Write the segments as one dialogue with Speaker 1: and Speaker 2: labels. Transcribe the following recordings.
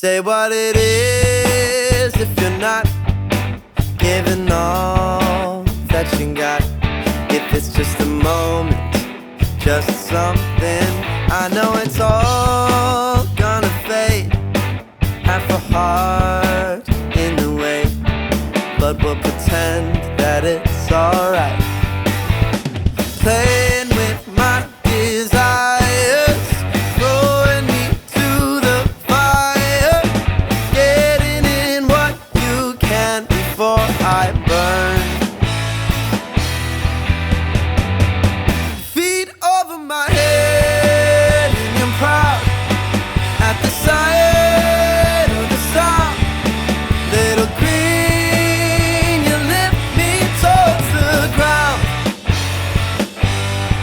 Speaker 1: Say what it is if you're not giving all that you got. If it's just a moment, just something, I know it's all gonna fade. Half a heart in the way, but we'll pretend that it's alright. Playing with my desires, throwing me to the fire, getting in what you can before I burn. Feet over my head, and I'm proud at the sight of the sound. Little green, you lift me towards the ground.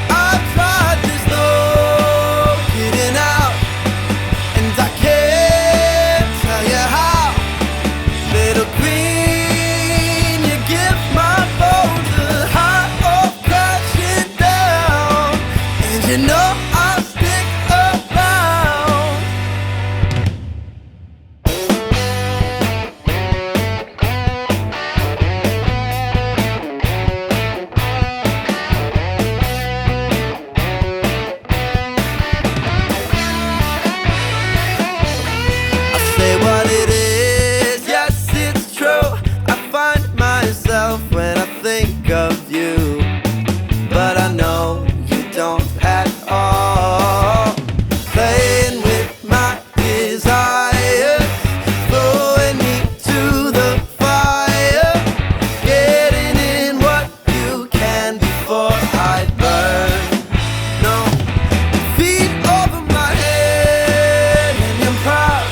Speaker 1: I've tried, there's no getting out, and I can't tell you how. Little green, you give my bones a high of crashing down, and you know I'll stick around. I say what it is, yes it's true. I find myself when I think of you, but I know you don't at all. Playing with my desires, throwing me to the fire, getting in what you can before I burn. No, feet over my head, and I'm proud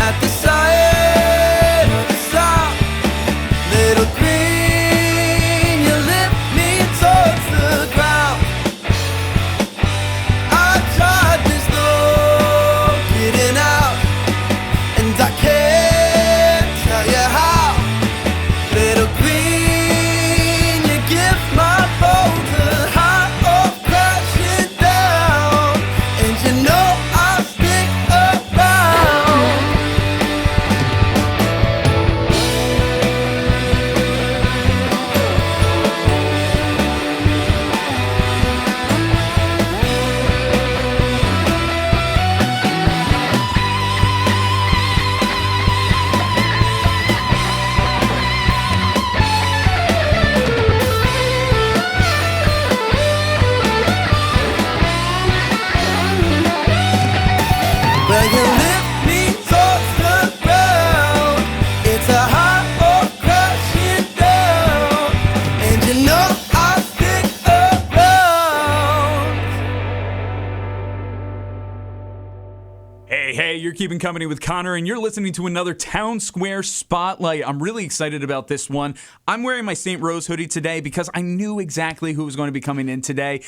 Speaker 1: at the sight of the sound. Little green, you lift me towards the ground. I tried, there's no getting out, and I can't tell you how. Little green, you give my bones a high of crashing down, and you know I'll stick around. Well, you lift me towards the ground. It's a high of crashing down, and you know I'll stick around.
Speaker 2: Hey, you're keeping company with Connor, and you're listening to another Town Square Spotlight. I'm really excited about this one. I'm wearing my St. Rose hoodie today because I knew exactly who was going to be coming in today.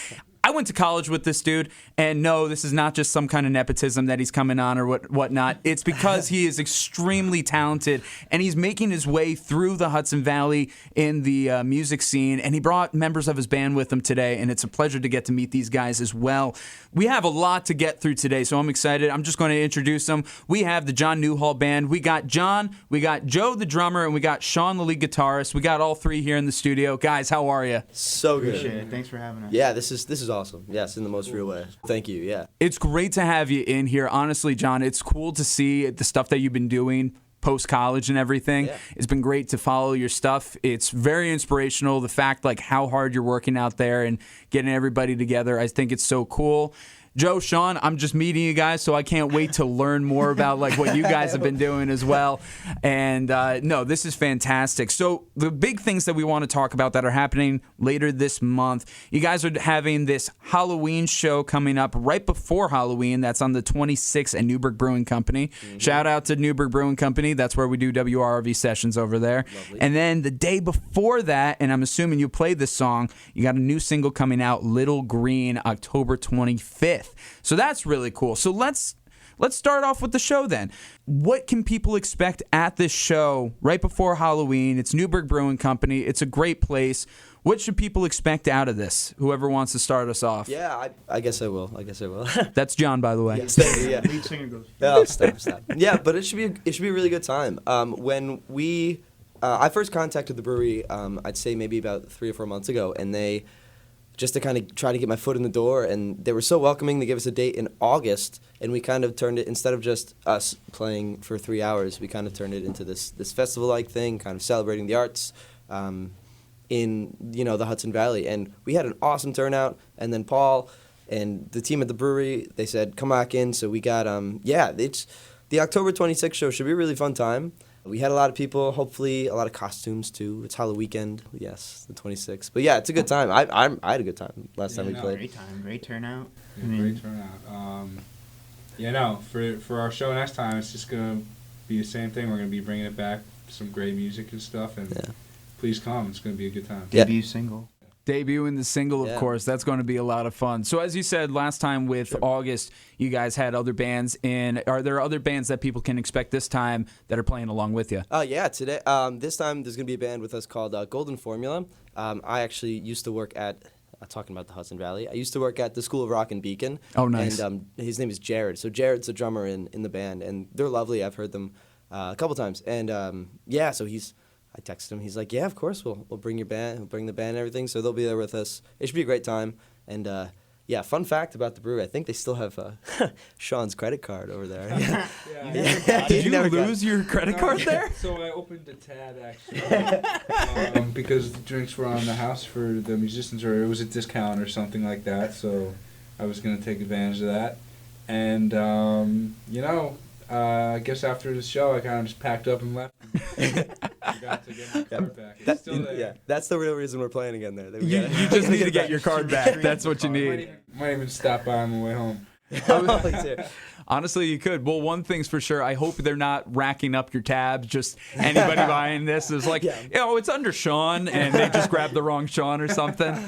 Speaker 2: I went to college with this dude, and no, this is not just some kind of nepotism that he's coming on or whatnot. It's because he is extremely talented, and he's making his way through the Hudson Valley in the music scene, and he brought members of his band with him today, and it's a pleasure to get to meet these guys as well. We have a lot to get through today, so I'm excited. I'm just going to introduce them. We have the John Newhall Band. We got John, we got Joe the drummer, and we got Sean the lead guitarist. We got all three here in the studio. Guys, how are you?
Speaker 1: So good.
Speaker 3: Appreciate it. Thanks for having us.
Speaker 1: Yeah, this is awesome. Yes, in the most real way. Thank you. Yeah.
Speaker 2: It's great to have you in here. Honestly, John, it's cool to see the stuff that you've been doing post-college and everything.
Speaker 1: Yeah.
Speaker 2: It's been great to follow your stuff. It's very inspirational, the fact like how hard you're working out there and getting everybody together. I think it's so cool. Joe, Sean, I'm just meeting you guys, so I can't wait to learn more about like what you guys have been doing as well. And no, this is fantastic. So the big things that we want to talk about that are happening later this month, you guys are having this Halloween show coming up right before Halloween. That's on the 26th at Newburgh Brewing Company. Mm-hmm. Shout out to Newburgh Brewing Company. That's where we do WRV sessions over there. Lovely. And then the day before that, and I'm assuming you played this song, you got a new single coming out, Little Green, October 25th. So that's really cool. So let's start off with the show then. What can people expect at this show right before Halloween? It's Newburgh Brewing Company. It's a great place. What should people expect out of this? Whoever wants to start us off.
Speaker 1: Yeah, I guess I will.
Speaker 2: That's John, by the way.
Speaker 1: Yes, thank you, yeah.
Speaker 3: Lead singer goes.
Speaker 1: Oh, stop. Yeah, but it should be a really good time. When I first contacted the brewery, I'd say maybe about 3 or 4 months ago, and they just to kind of try to get my foot in the door, and they were so welcoming. They gave us a date in August, and we kind of turned it, instead of just us playing for 3 hours, we kind of turned it into this festival-like thing, kind of celebrating the arts in the Hudson Valley. And we had an awesome turnout. And then Paul and the team at the brewery, they said, come back in. So we got it's the October 26th show should be a really fun time. We had a lot of people, hopefully a lot of costumes too. It's Halloween weekend, yes, the 26th. But yeah, it's a good time. I had a good time last time we played.
Speaker 3: Great time, great turnout.
Speaker 4: Yeah, great turnout. For our show next time, it's just gonna be the same thing. We're gonna be bringing it back, some great music and stuff, and please come. It's gonna be a good time.
Speaker 3: Debut single.
Speaker 2: Debuting the single, of course. That's going to be a lot of fun. So as you said last time with August, you guys had other bands in. Are there other bands that people can expect this time that are playing along with you?
Speaker 1: Yeah, today. This time there's going to be a band with us called Golden Formula. I actually used to work at, talking about the Hudson Valley, I used to work at the School of Rock in Beacon.
Speaker 2: Oh, nice.
Speaker 1: And his name is Jared. So Jared's a drummer in the band, and they're lovely. I've heard them a couple times. And so I texted him. He's like, yeah, of course, we'll bring your band. We'll bring the band and everything. So they'll be there with us. It should be a great time. And fun fact about the brewery, I think they still have Sean's credit card over there.
Speaker 2: Did you lose your credit card there?
Speaker 4: So I opened a tab actually because the drinks were on the house for the musicians, or it was a discount or something like that. So I was going to take advantage of that. And, I guess after the show, I kind of just packed up and left. Forgot to get my card back. It's still there.
Speaker 1: Yeah, that's the real reason we're playing again there.
Speaker 2: You just need to get your card back. That's what you need.
Speaker 4: Might even stop by on the way home.
Speaker 2: Honestly, you could. Well, one thing's for sure. I hope they're not racking up your tabs. Just anybody buying this is like, it's under Sean, and they just grabbed the wrong Sean or something.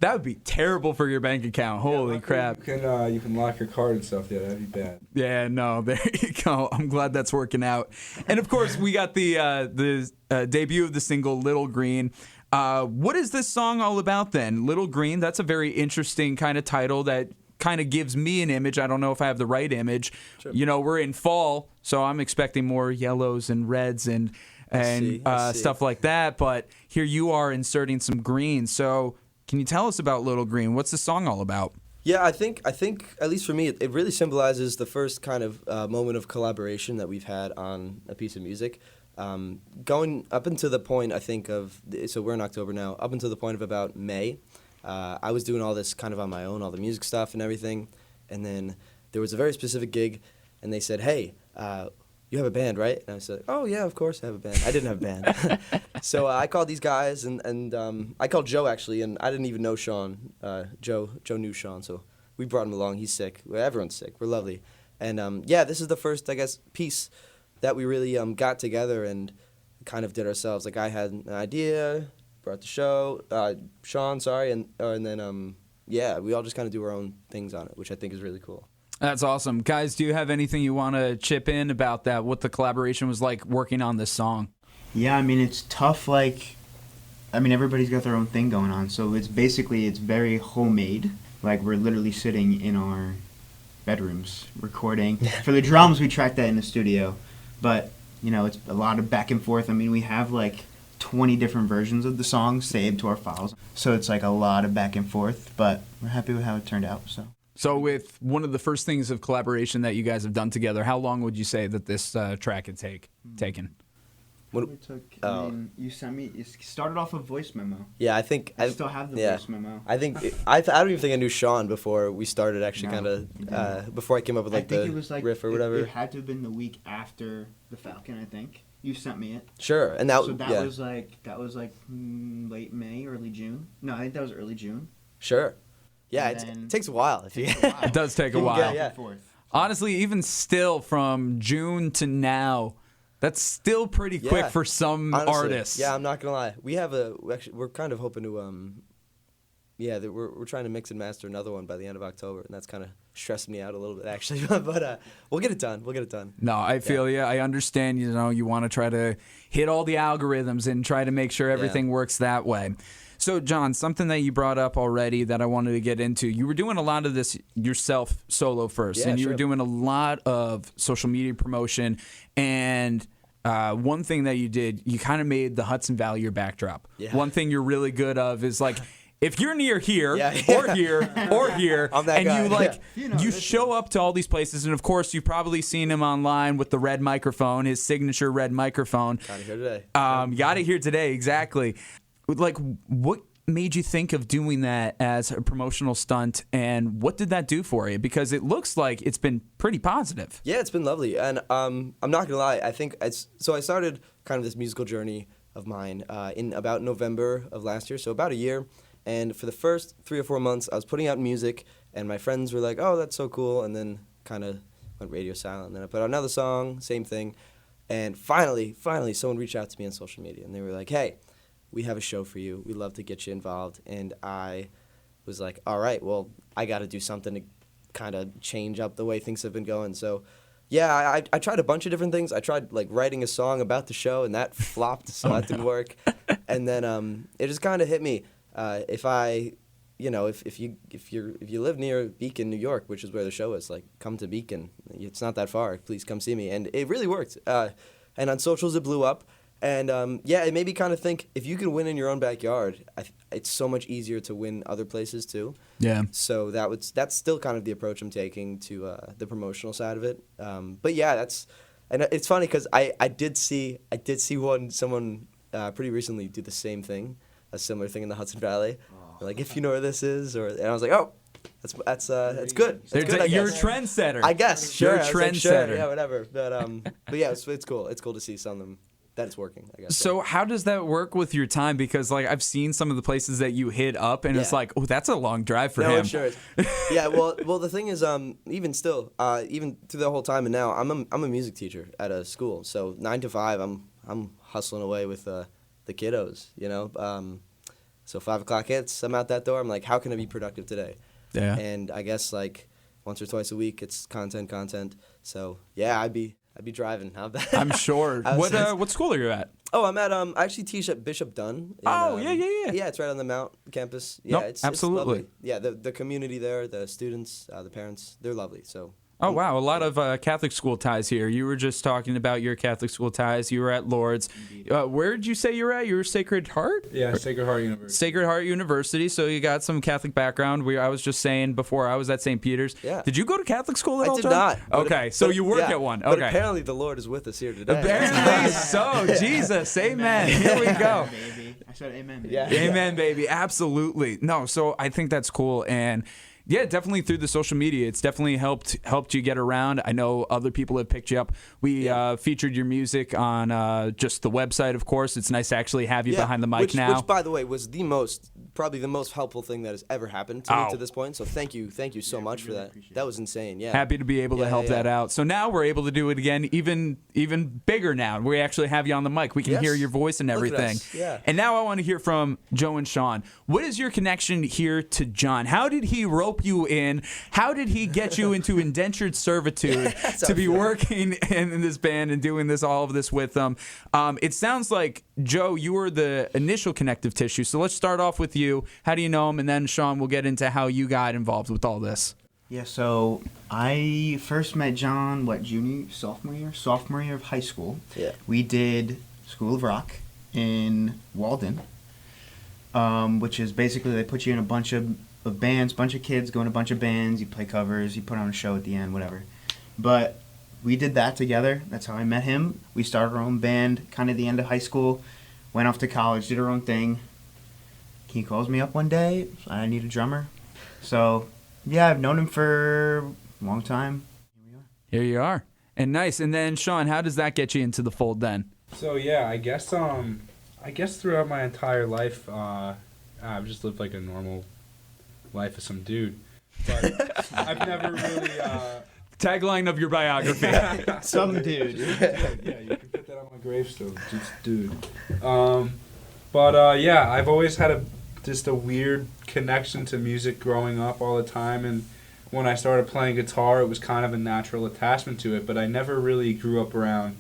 Speaker 2: That would be terrible for your bank account. Holy crap.
Speaker 4: You can lock your card and stuff. Yeah, that'd be bad.
Speaker 2: Yeah, no, there you go. I'm glad that's working out. And, of course, we got the debut of the single, Little Green. What is this song all about then? Little Green, that's a very interesting kind of title that kind of gives me an image. I don't know if I have the right image. Sure. We're in fall, so I'm expecting more yellows and reds and stuff like that. But here you are inserting some green. So can you tell us about Little Green? What's the song all about?
Speaker 1: Yeah, I think at least for me, it really symbolizes the first kind of moment of collaboration that we've had on a piece of music. Going up until the point, I think, so we're in October now, up until the point of about May, I was doing all this kind of on my own, all the music stuff and everything. And then there was a very specific gig, and they said, hey, you have a band, right? And I said, oh, yeah, of course I have a band. I didn't have a band. So I called these guys, and I called Joe, actually, and I didn't even know Sean. Joe knew Sean, so we brought him along. He's sick. Everyone's sick. We're lovely. And, this is the first, I guess, piece that we really got together and kind of did ourselves. Like, I had an idea, brought the show, Sean, sorry, and then, we all just kind of do our own things on it, which I think is really cool.
Speaker 2: That's awesome. Guys, do you have anything you want to chip in about that, what the collaboration was like working on this song?
Speaker 3: Yeah, I mean, it's tough, everybody's got their own thing going on, so it's very homemade. Like, we're literally sitting in our bedrooms recording. For the drums, we tracked that in the studio, but, it's a lot of back and forth. I mean, we have, 20 different versions of the song saved to our files, so it's, a lot of back and forth, but we're happy with how it turned out, so.
Speaker 2: So with one of the first things of collaboration that you guys have done together, how long would you say that this track had taken?
Speaker 3: You sent me. You started off a voice memo.
Speaker 1: Yeah, I think
Speaker 3: I still have the voice memo.
Speaker 1: I think I don't even think I knew Sean before we started. Actually, before I came up with the riff or whatever.
Speaker 3: It had to have been the week after the Falcon. I think you sent me it.
Speaker 1: Sure, and that
Speaker 3: was late May, early June. No, I think that was early June.
Speaker 1: Sure. Yeah, it takes a while.
Speaker 2: It does take a while.
Speaker 1: Yeah.
Speaker 2: Honestly, even still from June to now, that's still pretty quick for some artists.
Speaker 1: Yeah, I'm not gonna lie. We're kind of hoping to we're trying to mix and master another one by the end of October, and that's kind of stressing me out a little bit actually. But we'll get it done. No,
Speaker 2: I feel you. I understand. You want to try to hit all the algorithms and try to make sure everything works that way. So, John, something that you brought up already that I wanted to get into, you were doing a lot of this yourself solo first,
Speaker 5: Yeah,
Speaker 2: and you
Speaker 5: sure.
Speaker 2: were doing a lot of social media promotion, and one thing that you did, you kind of made the Hudson Valley your backdrop.
Speaker 5: Yeah.
Speaker 2: One thing you're really good of is like, if you're near here
Speaker 5: Yeah.
Speaker 2: or here or here,
Speaker 5: I'm that
Speaker 2: and
Speaker 5: guy,
Speaker 2: you like
Speaker 3: yeah.
Speaker 2: you show up to all these places, and of course you've probably seen him online with the red microphone, his signature red microphone.
Speaker 5: Got it here today.
Speaker 2: Got it here today, exactly. Like, what made you think of doing that as a promotional stunt, and what did that do for you? Because it looks like it's been pretty positive.
Speaker 5: Yeah, it's been lovely, and I'm not gonna lie. I think I started kind of this musical journey of mine in about November of last year, so about a year. And for the first 3 or 4 months, I was putting out music, and my friends were like, "Oh, that's so cool," and then kind of went radio silent. And then I put out another song, same thing, and finally, someone reached out to me on social media, and they were like, "Hey, we have a show for you. We'd love to get you involved." And I was like, all right, well, I got to do something to kind of change up the way things have been going. So, yeah, I tried a bunch of different things. I tried, like, writing a song about the show, and that flopped, so that didn't work. And then it just kind of hit me. If you live near Beacon, New York, which is where the show is, like, come to Beacon. It's not that far. Please come see me. And it really worked. And on socials, it blew up. And it made me kind of think, if you can win in your own backyard, it's so much easier to win other places too.
Speaker 2: Yeah.
Speaker 5: So that's still kind of the approach I'm taking to the promotional side of it. But yeah, and it's funny because I did see someone pretty recently do the same thing, a similar thing in the Hudson Valley. Like, if you know where this is, and I was like, oh, that's good. That's good, I
Speaker 2: You're a
Speaker 5: guess.
Speaker 2: trendsetter.
Speaker 5: I guess, sure.
Speaker 2: You're a
Speaker 5: I was like,
Speaker 2: trendsetter.
Speaker 5: sure, yeah, whatever. But yeah, it's cool. It's cool to see some of them that it's working, I guess.
Speaker 2: So how does that work with your time? Because like I've seen some of the places that you hit up, and it's
Speaker 5: Yeah.
Speaker 2: like, oh, that's a long drive for
Speaker 5: No,
Speaker 2: him.
Speaker 5: it sure is. Yeah, well, the thing is, even still, even through the whole time, and now I'm a music teacher at a school. So 9 to 5, I'm hustling away with the kiddos, you know. So 5 o'clock hits, I'm out that door. I'm like, how can I be productive today?
Speaker 2: Yeah.
Speaker 5: And I guess like once or twice a week, it's content. So yeah, I'd be driving. How bad?
Speaker 2: I'm sure. What school are you at?
Speaker 5: Oh, I'm at I actually teach at Bishop Dunn.
Speaker 2: Yeah.
Speaker 5: Yeah, it's right on the Mount campus. Yeah,
Speaker 2: Nope,
Speaker 5: it's
Speaker 2: absolutely.
Speaker 5: lovely. Yeah, the community there, the students, the parents, they're lovely. So.
Speaker 2: Oh, wow. A lot of Catholic school ties here. You were just talking about your Catholic school ties. You were at Lourdes. Where did you say you were at? You were Sacred Heart?
Speaker 4: Yeah, Sacred Heart University.
Speaker 2: Sacred Heart University. So you got some Catholic background. I was just saying before, I was at St. Peter's.
Speaker 5: Yeah.
Speaker 2: Did you go to Catholic school at all,
Speaker 5: I did
Speaker 2: John?
Speaker 5: not.
Speaker 2: Okay, so you work at one.
Speaker 5: But
Speaker 2: Okay.
Speaker 5: apparently the Lord is with us here today.
Speaker 2: Apparently so. Jesus. Amen. Here we go.
Speaker 3: Baby. I said amen, baby.
Speaker 5: Yeah.
Speaker 2: Amen, baby. Absolutely. No, so I think that's cool. And yeah, definitely through the social media, it's definitely helped you get around. I know other people have picked you up. We featured your music on just the website, of course. It's nice to actually have you behind the mic now.
Speaker 5: Which, by the way, was probably the most helpful thing that has ever happened to me to this point. So thank you so much for that. That was insane. Yeah.
Speaker 2: Happy to be able to help that out. So now we're able to do it again, even bigger now. We actually have you on the mic. We can hear your voice and
Speaker 5: Look at
Speaker 2: everything.
Speaker 5: us. Yeah.
Speaker 2: And now I want to hear from Joe and Sean. What is your connection here to John? How did he rope you in? How did he get you into indentured servitude to be working in this band and doing all of this with them? It sounds like, Joe, you were the initial connective tissue. So let's start off with you. How do you know him? And then, Sean, we'll get into how you got involved with all this.
Speaker 3: Yeah, so I first met John, sophomore year of high school.
Speaker 5: Yeah.
Speaker 3: We did School of Rock in Walden, which is basically they put you in a bunch of bands, bunch of kids go in a bunch of bands, you play covers, you put on a show at the end, whatever. But we did that together. That's how I met him. We started our own band kind of the end of high school, went off to college, did our own thing. He calls me up one day, I need a drummer. So, yeah, I've known him for a long time.
Speaker 2: Here you are. And nice. And then, Sean, how does that get you into the fold then?
Speaker 4: So yeah, I guess throughout my entire life, I've just lived like a normal life of some dude. But I've never really
Speaker 2: Tagline of your biography.
Speaker 3: Some dude.
Speaker 4: yeah, you can put that on my gravestone. Just dude. But yeah, I've always had just a weird connection to music growing up all the time, and when I started playing guitar, it was kind of a natural attachment to it, but I never really grew up around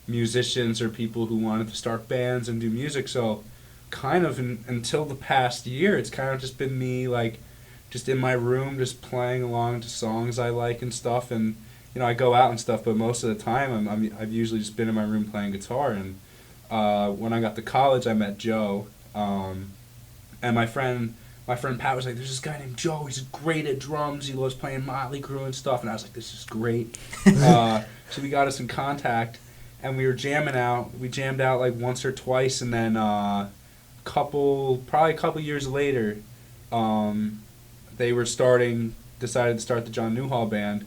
Speaker 4: musicians or people who wanted to start bands and do music. So kind of until the past year, it's kind of just been me like just in my room, just playing along to songs I like and stuff. And I go out and stuff, but most of the time I've usually just been in my room playing guitar. And when I got to college, I met Joe, and my friend Pat was like, "There's this guy named Joe. He's great at drums. He loves playing Motley Crue and stuff." And I was like, "This is great." So we got us in contact, and we were jamming out. We jammed out like once or twice, and then probably a couple years later, they decided to start the John Newhall Band,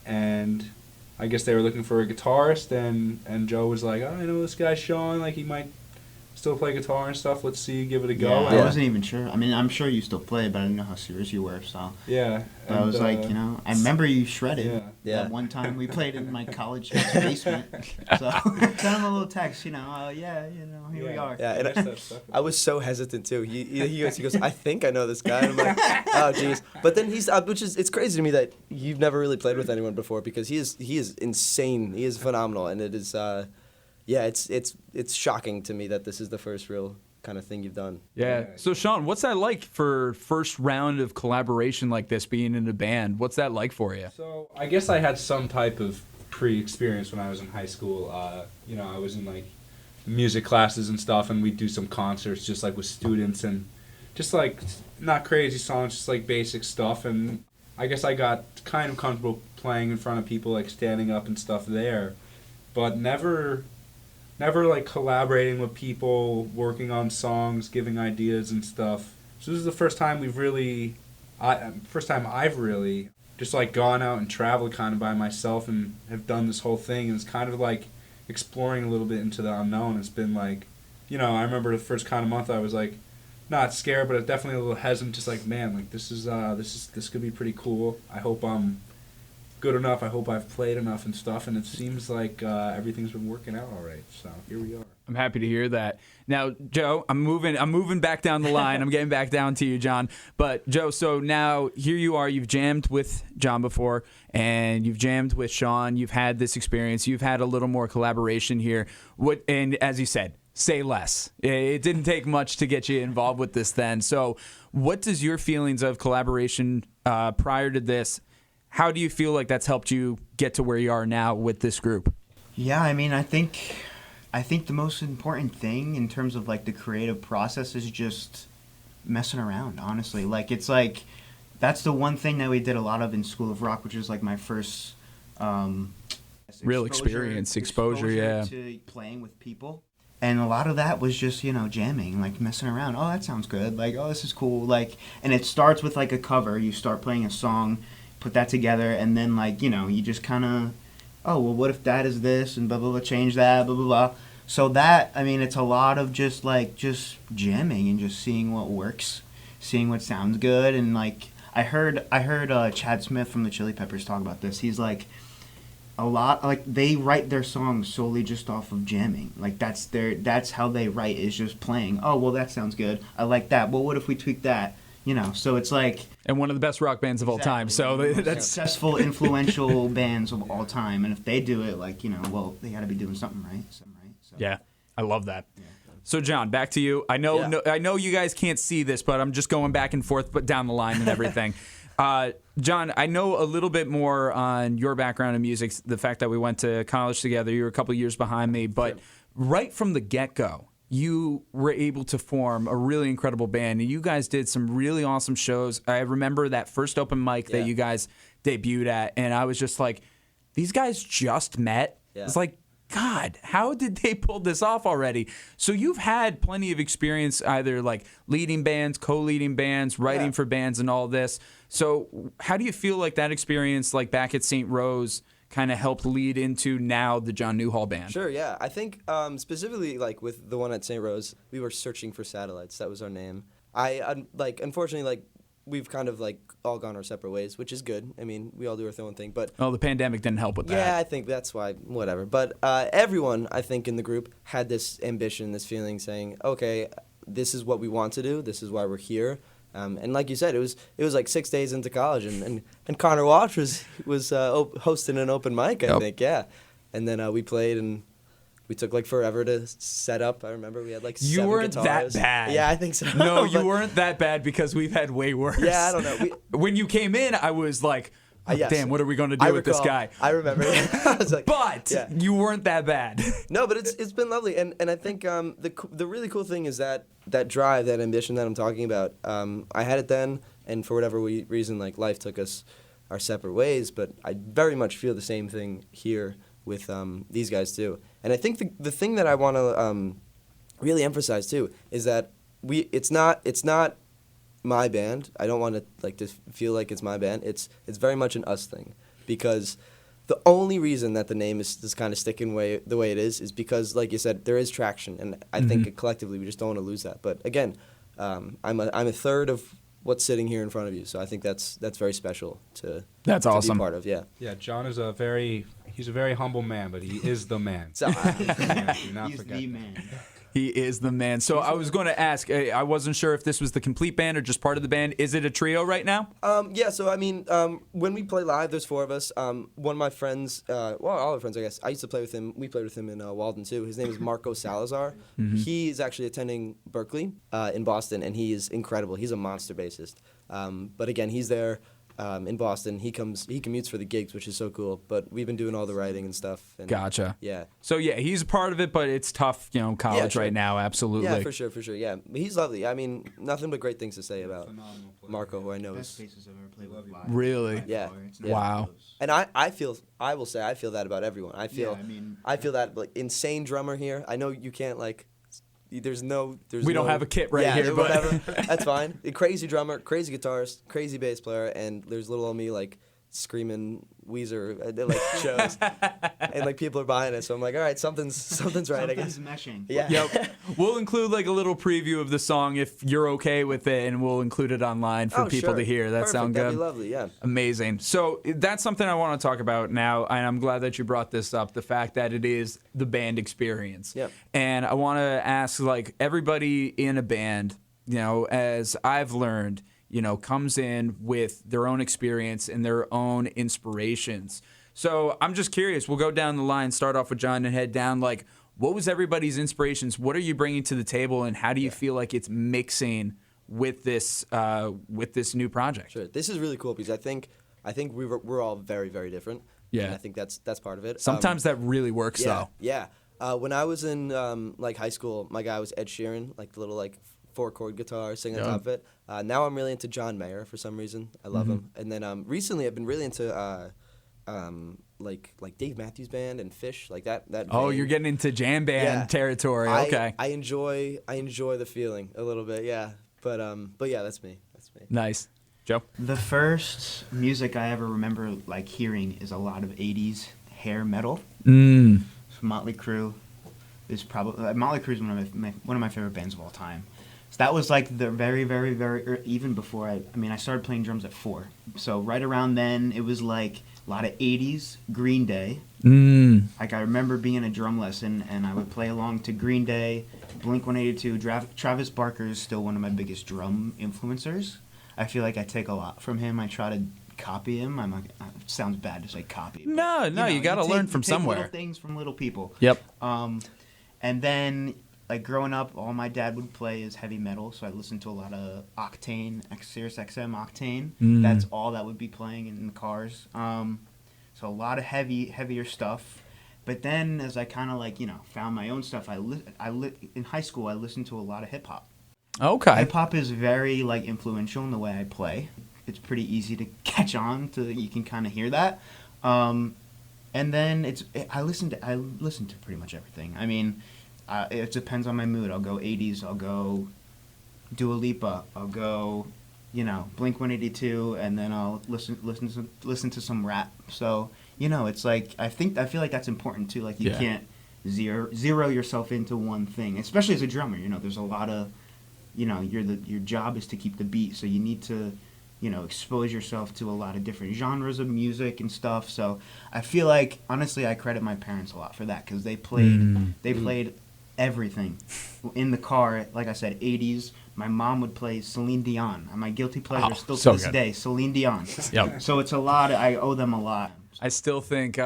Speaker 4: and I guess they were looking for a guitarist, and Joe was like, "Oh, I know this guy Sean, like he might still play guitar and stuff. Let's see, give it a go."
Speaker 3: I wasn't even sure. I mean, I'm sure you still play, but I didn't know how serious you were, so.
Speaker 4: Yeah.
Speaker 3: But I was like, I remember you shredded.
Speaker 5: Yeah.
Speaker 3: That one time we played in my college basement. So, sent him a little text, here we are.
Speaker 5: Yeah, and I was so hesitant too. He goes, "I think I know this guy." And I'm like, "Oh, jeez." But then it's crazy to me that you've never really played with anyone before, because he is insane. He is phenomenal, and it is, it's shocking to me that this is the first real kind of thing you've done.
Speaker 2: Yeah. So Sean, what's that like for first round of collaboration like this, being in a band? What's that like for you?
Speaker 4: So I guess I had some type of pre-experience when I was in high school. I was in like music classes and stuff, and we'd do some concerts just like with students, and just like not crazy songs, just like basic stuff. And I guess I got kind of comfortable playing in front of people, like standing up and stuff there, but never like collaborating with people, working on songs, giving ideas and stuff. So this is the first time I've really just like gone out and traveled kind of by myself and have done this whole thing. And it's kind of like exploring a little bit into the unknown. It's been like, I remember the first kind of month I was like, not scared, but definitely a little hesitant. Just like, man, like this could be pretty cool. I hope I'm good enough. I hope I've played enough and stuff, and it seems like everything's been working out all right. So here we are.
Speaker 2: I'm happy to hear that. Now, Joe, I'm moving back down the line. I'm getting back down to you, John. But Joe, so now here you are. You've jammed with John before, and you've jammed with Sean. You've had this experience. You've had a little more collaboration here. And as you said, say less. It didn't take much to get you involved with this then. So what does your feelings of collaboration prior to this, how do you feel like that's helped you get to where you are now with this group?
Speaker 3: Yeah, I mean, I think the most important thing in terms of like the creative process is just messing around, honestly. Like, it's like, that's the one thing that we did a lot of in School of Rock, which was like my first
Speaker 2: real exposure, yeah,
Speaker 3: to playing with people. And a lot of that was just, jamming, like messing around. Oh, that sounds good. Like, oh, this is cool. Like, and it starts with like a cover. You start playing a song, put that together, and then like, you just kind of, oh, well, what if that is this, and blah, blah, blah, change that, blah, blah, blah. So that, I mean, it's a lot of just jamming and just seeing what works, seeing what sounds good. And like, I heard Chad Smith from the Chili Peppers talk about this. He's like, a lot, like, they write their songs solely just off of jamming. Like, that's how they write, is just playing. Oh, well, that sounds good. I like that. Well, what if we tweak that? So it's like...
Speaker 2: And one of the best rock bands of all time. So that's
Speaker 3: successful, influential bands of all time. And if they do it, like, well, they got to be doing something right. So.
Speaker 2: Yeah, I love that. Yeah. So, John, back to you. I know you guys can't see this, but I'm just going back and forth, but down the line and everything. John, I know a little bit more on your background in music, the fact that we went to college together. You were a couple years behind me, but right from the get-go, you were able to form a really incredible band, and you guys did some really awesome shows. I remember that first open mic that you guys debuted at, and I was just like, these guys just met? Yeah. It's like, God, how did they pull this off already? So you've had plenty of experience either like leading bands, co-leading bands, writing for bands and all this. So how do you feel like that experience like back at St. Rose kind of helped lead into now the John Newhall Band?
Speaker 5: Sure, yeah. I think specifically like with the one at St. Rose, we were searching for satellites. That was our name. Unfortunately, we've kind of all gone our separate ways, which is good. I mean, we all do our own thing, but
Speaker 2: the pandemic didn't help with that.
Speaker 5: Yeah, I think that's why. Whatever. But everyone, I think, in the group had this ambition, this feeling, saying, "Okay, this is what we want to do. This is why we're here." And like you said, it was like 6 days into college, and Connor Walsh was hosting an open mic, I think, yeah. And then we played, and We took like forever to set up. I remember we had like
Speaker 2: You
Speaker 5: 7
Speaker 2: weren't
Speaker 5: guitars.
Speaker 2: that bad.
Speaker 5: Yeah, I think so.
Speaker 2: No, you
Speaker 5: But-
Speaker 2: weren't that bad because we've had way worse.
Speaker 5: Yeah, I don't know.
Speaker 2: When you came in, I was like, oh,
Speaker 5: Yes.
Speaker 2: damn, what are we going to do with this guy?
Speaker 5: I remember. I was like,
Speaker 2: But
Speaker 5: yeah.
Speaker 2: you weren't that bad.
Speaker 5: No, but it's been lovely, and I think the really cool thing is that drive, that ambition that I'm talking about. I had it then, and for whatever reason, like life took us our separate ways. But I very much feel the same thing here with these guys too. And I think the thing that I want to really emphasize too is that it's not my band. I don't want to like to feel like it's my band. It's very much an us thing, because the only reason that the name is kind of sticking the way it is because, like you said, there is traction, and I think collectively we just don't want to lose that. But again, I'm a third of what's sitting here in front of you, so I think that's very special to
Speaker 2: awesome.
Speaker 5: be part of. Yeah.
Speaker 4: Yeah, John is he's a very humble man, but he is the man.
Speaker 5: So
Speaker 4: Do not
Speaker 3: He's
Speaker 4: forget
Speaker 3: the
Speaker 4: that.
Speaker 3: man.
Speaker 2: He is the man. So I was going to ask, I wasn't sure if this was the complete band or just part of the band. Is it a trio right now?
Speaker 5: Yeah, so I mean, when we play live, there's 4 of us. One of my friends, all our friends, I guess, I used to play with him. We played with him in Walden, too. His name is Marco Salazar. He is actually attending Berkeley in Boston, and he is incredible. He's a monster bassist. But again, he's there in Boston. He commutes for the gigs, which is so cool. But we've been doing all the writing and stuff. And
Speaker 2: Gotcha.
Speaker 5: Yeah.
Speaker 2: So yeah, he's a part of it, but it's tough, college
Speaker 5: sure.
Speaker 2: right now. Absolutely.
Speaker 5: Yeah, for sure. Yeah, he's lovely. I mean, nothing but great things to say about
Speaker 4: Phenomenal player.
Speaker 5: Marco, who I know
Speaker 3: Best
Speaker 5: is.
Speaker 3: bassist I've ever played with live.
Speaker 2: Really?
Speaker 3: By
Speaker 5: Yeah.
Speaker 3: far. It's not
Speaker 2: Wow.
Speaker 3: close.
Speaker 5: And I feel that about everyone. I feel that like insane drummer here. I know you can't like. We don't
Speaker 2: have a kit right here, but-
Speaker 5: whatever. That's fine. A crazy drummer, crazy guitarist, crazy bass player, and there's little old me like screaming Weezer at like shows, and like people are buying it. So I'm like, all right, something's right, I guess.
Speaker 3: Something's meshing.
Speaker 5: Yeah.
Speaker 2: Yep. We'll include like a little preview of the song if you're okay with it, and we'll include it online for
Speaker 5: Oh,
Speaker 2: people
Speaker 5: sure.
Speaker 2: to hear. That
Speaker 5: Perfect.
Speaker 2: sound
Speaker 5: That'd
Speaker 2: good?
Speaker 5: be lovely. Yeah.
Speaker 2: Amazing. So that's something I want to talk about now, and I'm glad that you brought this up, the fact that it is the band experience.
Speaker 5: Yep.
Speaker 2: And I want to ask, like, everybody in a band, as I've learned, comes in with their own experience and their own inspirations. So I'm just curious. We'll go down the line, start off with John and head down. Like, what was everybody's inspirations? What are you bringing to the table, and how do you feel like it's mixing with this new project?
Speaker 5: Sure. This is really cool because I think we're all very, very different.
Speaker 2: Yeah.
Speaker 5: And I think that's part of it.
Speaker 2: Sometimes that really works,
Speaker 5: Yeah.
Speaker 2: though.
Speaker 5: Yeah. When I was in like high school, my guy was Ed Sheeran, like the little like 4-chord guitar, sing on top of it. Now I'm really into John Mayer for some reason. I love him. And then recently I've been really into like Dave Matthews Band and Fish, like that.
Speaker 2: Oh,
Speaker 5: vein.
Speaker 2: you're getting into jam band
Speaker 5: Yeah.
Speaker 2: territory. Okay.
Speaker 5: I enjoy the feeling a little bit. Yeah. But yeah, that's me.
Speaker 2: Nice. Joe?
Speaker 3: The first music I ever remember like hearing is a lot of 80s hair metal.
Speaker 2: Mm.
Speaker 3: Motley Crue is probably Motley Crue is one of my favorite bands of all time. So that was like the very, very, very even before I started playing drums at 4. So right around then it was like a lot of 80s Green Day.
Speaker 2: Mm.
Speaker 3: Like I remember being in a drum lesson and I would play along to Green Day, Blink-182. Travis Barker is still one of my biggest drum influencers. I feel like I take a lot from him. I try to copy him. I'm like, it sounds bad to say copy. But,
Speaker 2: No, you gotta learn from somewhere.
Speaker 3: Little things from little people.
Speaker 2: Yep.
Speaker 3: And then, like growing up, all my dad would play is heavy metal, so I listened to a lot of Octane, Sirius XM Octane.
Speaker 2: Mm.
Speaker 3: That's all that would be playing in the cars. So a lot of heavier stuff. But then, as I kind of like found my own stuff, in high school I listened to a lot of hip hop.
Speaker 2: Okay.
Speaker 3: Hip hop is very like influential in the way I play. It's pretty easy to catch on to. You can kind of hear that. And then I listen to pretty much everything. I mean, it depends on my mood. I'll go 80s. I'll go Dua Lipa. I'll go, Blink-182, and then I'll listen to some rap. So it's like I feel like that's important too. Like you can't zero yourself into one thing, especially as a drummer. There's a lot of, your job is to keep the beat, so you need to. Expose yourself to a lot of different genres of music and stuff. So I feel like, honestly, I credit my parents a lot for that because they played everything in the car. Like I said, 80s. My mom would play Celine Dion. My guilty pleasure still to this day, Celine Dion.
Speaker 2: Yep.
Speaker 3: So it's a lot. I owe them a lot.
Speaker 2: I still think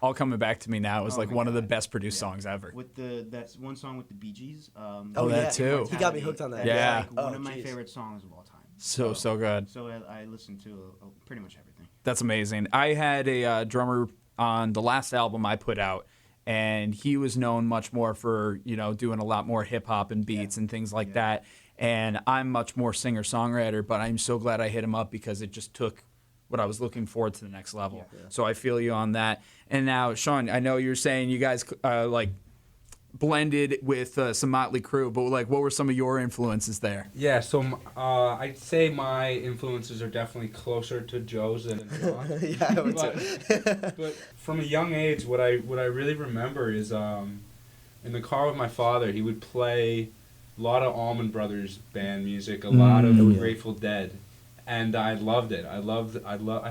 Speaker 2: All Coming Back to Me Now is
Speaker 3: Oh
Speaker 2: like
Speaker 3: my
Speaker 2: one of the
Speaker 3: God.
Speaker 2: best produced
Speaker 3: Yeah.
Speaker 2: songs ever.
Speaker 3: With that's one song with the Bee Gees.
Speaker 2: Oh, that too.
Speaker 5: He got me hooked on that.
Speaker 2: Yeah.
Speaker 3: Like one
Speaker 5: Oh,
Speaker 3: of my
Speaker 5: jeez.
Speaker 3: favorite songs of all time.
Speaker 2: So good.
Speaker 3: So I listen to pretty much everything.
Speaker 2: That's amazing. I had a drummer on the last album I put out, and he was known much more for, doing a lot more hip hop and beats and things like that. And I'm much more singer songwriter, but I'm so glad I hit him up because it just took what I was looking for to the next level. Yeah. So I feel you on that. And now, Sean, I know you're saying you guys blended with some Motley Crue, but what were some of your influences there?
Speaker 4: Yeah, so I'd say my influences are definitely closer to Joe's than John.
Speaker 5: Yeah, I would say.
Speaker 4: But from a young age, what I really remember is in the car with my father, he would play a lot of Allman Brothers band music, a lot of Grateful Dead, and I loved it. I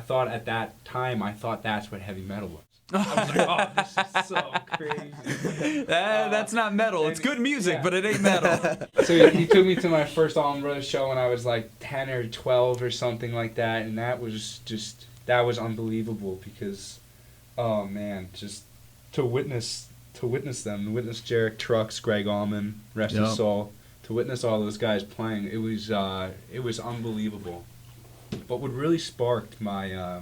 Speaker 4: thought at that time, that's what heavy metal was. I was like, oh, this is so crazy.
Speaker 2: That's not metal. It's good music, but it ain't metal.
Speaker 4: So he took me to my first Allman Brothers show when I was like 10 or 12 or something like that, and that was unbelievable because, oh man, just to witness them, to witness Jarek Trucks, Greg Allman, rest his soul, to witness all those guys playing, it was unbelievable. But what really sparked my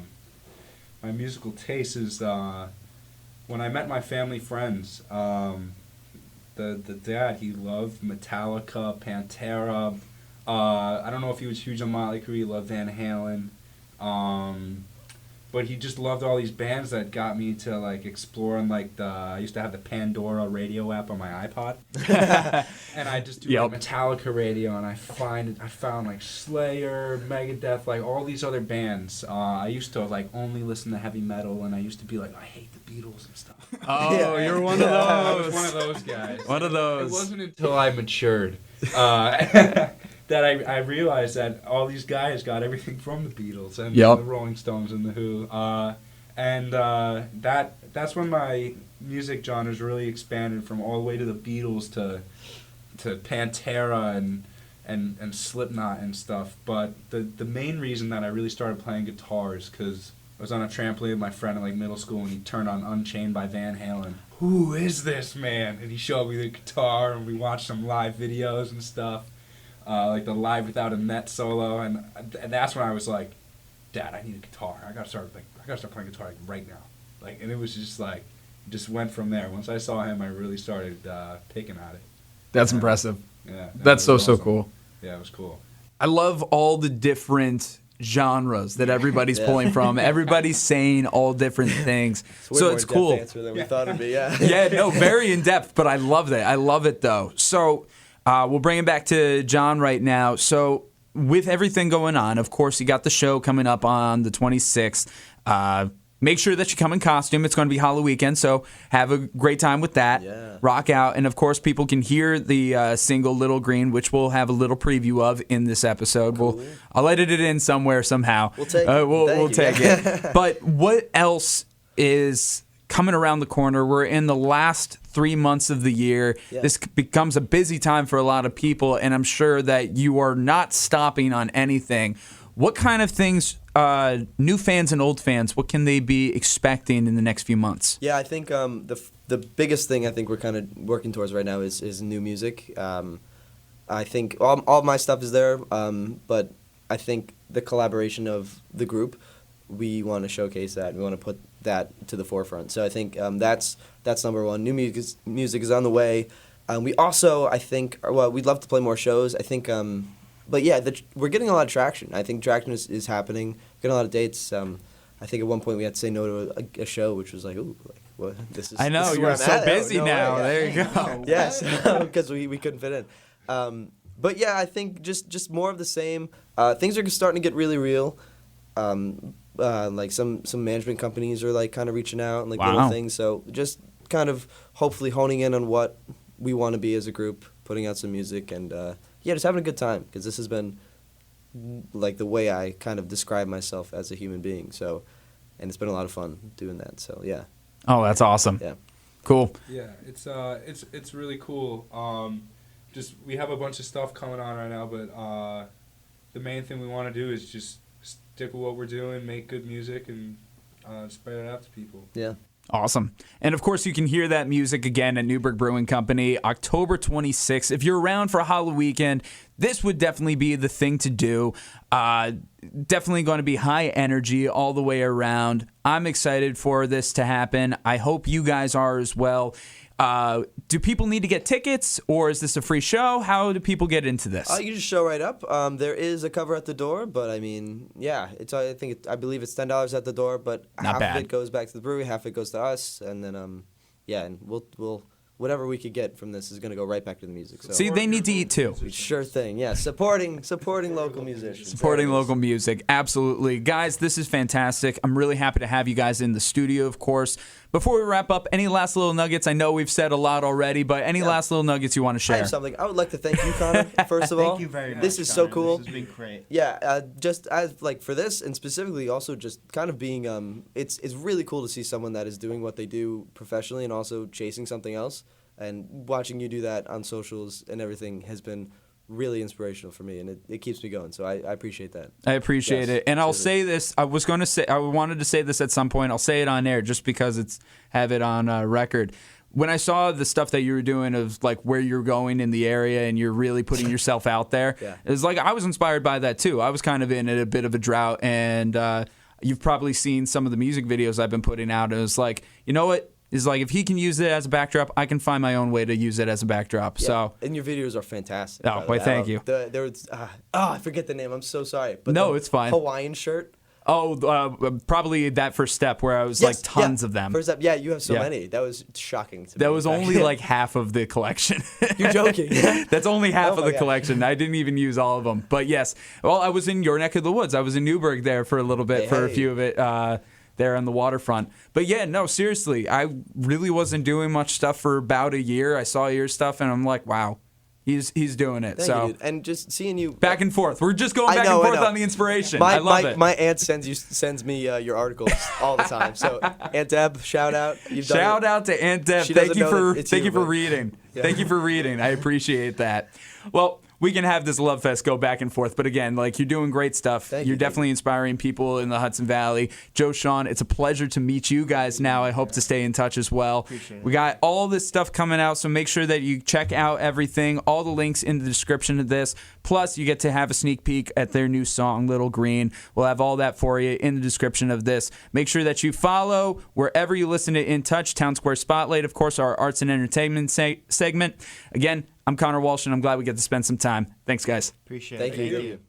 Speaker 4: my musical taste is when I met my family friends. The dad, he loved Metallica, Pantera. I don't know if he was huge on Motley Crue. He loved Van Halen. But he just loved all these bands that got me to explore. And I used to have the Pandora radio app on my iPod, and I just do Metallica radio, and I found Slayer, Megadeth, all these other bands. I used to only listen to heavy metal, and I used to be I hate the Beatles and stuff.
Speaker 2: Oh, you're one of those.
Speaker 4: I was one of those guys.
Speaker 2: One of those.
Speaker 4: It wasn't until I matured that I realized that all these guys got everything from the Beatles and the Rolling Stones and the Who, and that's when my music genres really expanded from all the way to the Beatles to Pantera and Slipknot and stuff. But the main reason that I really started playing guitar is because I was on a trampoline with my friend in middle school, and he turned on Unchained by Van Halen. Who is this man? And he showed me the guitar, and we watched some live videos and stuff. The Live Without a Net solo, and that's when I was like, Dad, I need a guitar. I gotta start playing guitar right now. And it was just went from there. Once I saw him, I really started picking at it.
Speaker 2: That's impressive.
Speaker 4: Yeah,
Speaker 2: that's so
Speaker 4: awesome.
Speaker 2: cool.
Speaker 4: Yeah, it was cool.
Speaker 2: I love all the different genres that everybody's pulling from. Everybody's saying all different things. So it's cool.
Speaker 5: More in-depth answer than we thought it'd be. Yeah.
Speaker 2: Yeah, no, very in depth, but I love that. I love it though. So. We'll bring it back to John right now. So with everything going on, of course, you got the show coming up on the 26th. Make sure that you come in costume. It's going to be Halloween weekend, so have a great time with that.
Speaker 5: Yeah.
Speaker 2: Rock out. And, of course, people can hear the single Little Green, which we'll have a little preview of in this episode.
Speaker 5: Cool.
Speaker 2: I'll edit it in somewhere somehow.
Speaker 5: We'll take it.
Speaker 2: We'll take it. But what else is coming around the corner? We're in the last 3 months of the year. Yeah. This becomes a busy time for a lot of people, and I'm sure that you are not stopping on anything. What kind of things, new fans and old fans, what can they be expecting in the next few months?
Speaker 5: Yeah, I think the biggest thing I think we're kind of working towards right now is new music. I think all of my stuff is there, but I think the collaboration of the group, we want to showcase that. We want to put that to the forefront. So I think that's number one. New music is on the way. We also, I think, we'd love to play more shows. I think, but yeah, we're getting a lot of traction. I think traction is happening. We're getting a lot of dates. I think at one point we had to say no to a show, which was what? This is.
Speaker 2: I know,
Speaker 5: this is
Speaker 2: you're so busy now.
Speaker 5: Way.
Speaker 2: There you go.
Speaker 5: Yes, because we couldn't fit in. But yeah, I think just more of the same. Things are starting to get really real. Some management companies are kind of reaching out and little things. So just kind of hopefully honing in on what we want to be as a group, putting out some music, and just having a good time, because this has been the way I kind of describe myself as a human being. So, and it's been a lot of fun doing that. So yeah.
Speaker 2: Oh, that's awesome.
Speaker 5: Yeah.
Speaker 2: Cool.
Speaker 4: Yeah, it's really cool. We have a bunch of stuff coming on right now, but the main thing we want to do is just stick with what we're doing, make good music, and spread it out to people.
Speaker 5: Yeah.
Speaker 2: Awesome. And of course, you can hear that music again at Newburgh Brewing Company, October 26th. If you're around for Halloween weekend, this would definitely be the thing to do. Definitely going to be high energy all the way around. I'm excited for this to happen. I hope you guys are as well. Do people need to get tickets, or is this a free show? How do people get into this?
Speaker 5: You just show right up. There is a cover at the door, but I mean, yeah, I believe it's $10 at the door, but
Speaker 2: Not
Speaker 5: half
Speaker 2: bad.
Speaker 5: of it goes back to the brewery, half of it goes to us, and then yeah, and we'll whatever we could get from this is going to go right back to the music. So
Speaker 2: See, they need to eat too.
Speaker 5: sure thing, yeah, supporting local musicians.
Speaker 2: Supporting
Speaker 5: There it is.
Speaker 2: local music. Absolutely. Guys, this is fantastic. I'm really happy to have you guys in the studio, of course. Before we wrap up, any last little nuggets? I know we've said a lot already, but any last little nuggets you want to
Speaker 5: I
Speaker 2: share?
Speaker 5: have something. I would like to thank you, Connor, first of all.
Speaker 3: Thank you very much.
Speaker 5: This is so
Speaker 3: Connor.
Speaker 5: cool.
Speaker 3: This has been great.
Speaker 5: Yeah, just as like for this, and specifically also just kind of being, it's really cool to see someone that is doing what they do professionally and also chasing something else. And watching you do that on socials and everything has been really inspirational for me, and it keeps me going. So I appreciate that.
Speaker 2: I appreciate
Speaker 5: Yes,
Speaker 2: it. And I'll
Speaker 5: absolutely.
Speaker 2: say this. I wanted to say this at some point. I'll say it on air just because have it on record. When I saw the stuff that you were doing of like where you're going in the area and you're really putting yourself out there,
Speaker 5: Yeah.
Speaker 2: it was like I was inspired by that too. I was kind of in a bit of a drought, and you've probably seen some of the music videos I've been putting out. And it was like, you know what? Is like if he can use it as a backdrop, I can find my own way to use it as a backdrop.
Speaker 5: Yeah,
Speaker 2: So
Speaker 5: and your videos are fantastic.
Speaker 2: Oh,
Speaker 5: by the
Speaker 2: why,
Speaker 5: way.
Speaker 2: thank you.
Speaker 5: There was I forget the name. I'm so sorry. But
Speaker 2: No,
Speaker 5: the
Speaker 2: it's fine.
Speaker 5: Hawaiian shirt.
Speaker 2: probably that first step where I was
Speaker 5: Yes,
Speaker 2: like tons
Speaker 5: yeah.
Speaker 2: of them.
Speaker 5: First up, yeah, you have so
Speaker 2: Yeah.
Speaker 5: many. That was shocking to me.
Speaker 2: That was only like half of the collection.
Speaker 5: You're joking.
Speaker 2: That's only half
Speaker 5: Oh
Speaker 2: of
Speaker 5: my
Speaker 2: the
Speaker 5: gosh.
Speaker 2: collection. I didn't even use all of them. But yes, well, I was in your neck of the woods. I was in Newburgh there for a little bit, for a
Speaker 5: Hey.
Speaker 2: few of it there on the waterfront. But yeah, no, seriously, I really wasn't doing much stuff for about a year. I saw your stuff and I'm like, wow, he's doing it.
Speaker 5: Thank
Speaker 2: So
Speaker 5: you, dude. And just seeing you
Speaker 2: back and forth. We're just going
Speaker 5: I
Speaker 2: back
Speaker 5: know,
Speaker 2: and
Speaker 5: I
Speaker 2: forth
Speaker 5: know.
Speaker 2: on the inspiration.
Speaker 5: My,
Speaker 2: I love
Speaker 5: my,
Speaker 2: it.
Speaker 5: my aunt sends me your articles all the time. So Aunt Deb, shout out. You've done
Speaker 2: Shout
Speaker 5: it.
Speaker 2: out to Aunt Deb.
Speaker 5: She
Speaker 2: Thank
Speaker 5: doesn't
Speaker 2: you
Speaker 5: know
Speaker 2: for
Speaker 5: that it's
Speaker 2: thank
Speaker 5: you,
Speaker 2: you for
Speaker 5: but-
Speaker 2: reading.
Speaker 5: Yeah.
Speaker 2: Thank you for reading. I appreciate that. Well, we can have this love fest go back and forth, but again, like you're doing great stuff.
Speaker 5: Thank
Speaker 2: You're
Speaker 5: you.
Speaker 2: definitely inspiring people in the Hudson Valley. Joe, Sean, it's a pleasure to meet you guys now. I hope to stay in touch as well.
Speaker 3: Appreciate it.
Speaker 2: We got all this stuff coming out, so make sure that you check out everything. All the links in the description of this. Plus, you get to have a sneak peek at their new song, Little Green. We'll have all that for you in the description of this. Make sure that you follow wherever you listen to In Touch, Town Square Spotlight, of course, our arts and entertainment segment. Again, I'm Connor Walsh, and I'm glad we get to spend some time. Thanks, guys.
Speaker 3: Appreciate
Speaker 5: Thank
Speaker 3: it.
Speaker 5: you.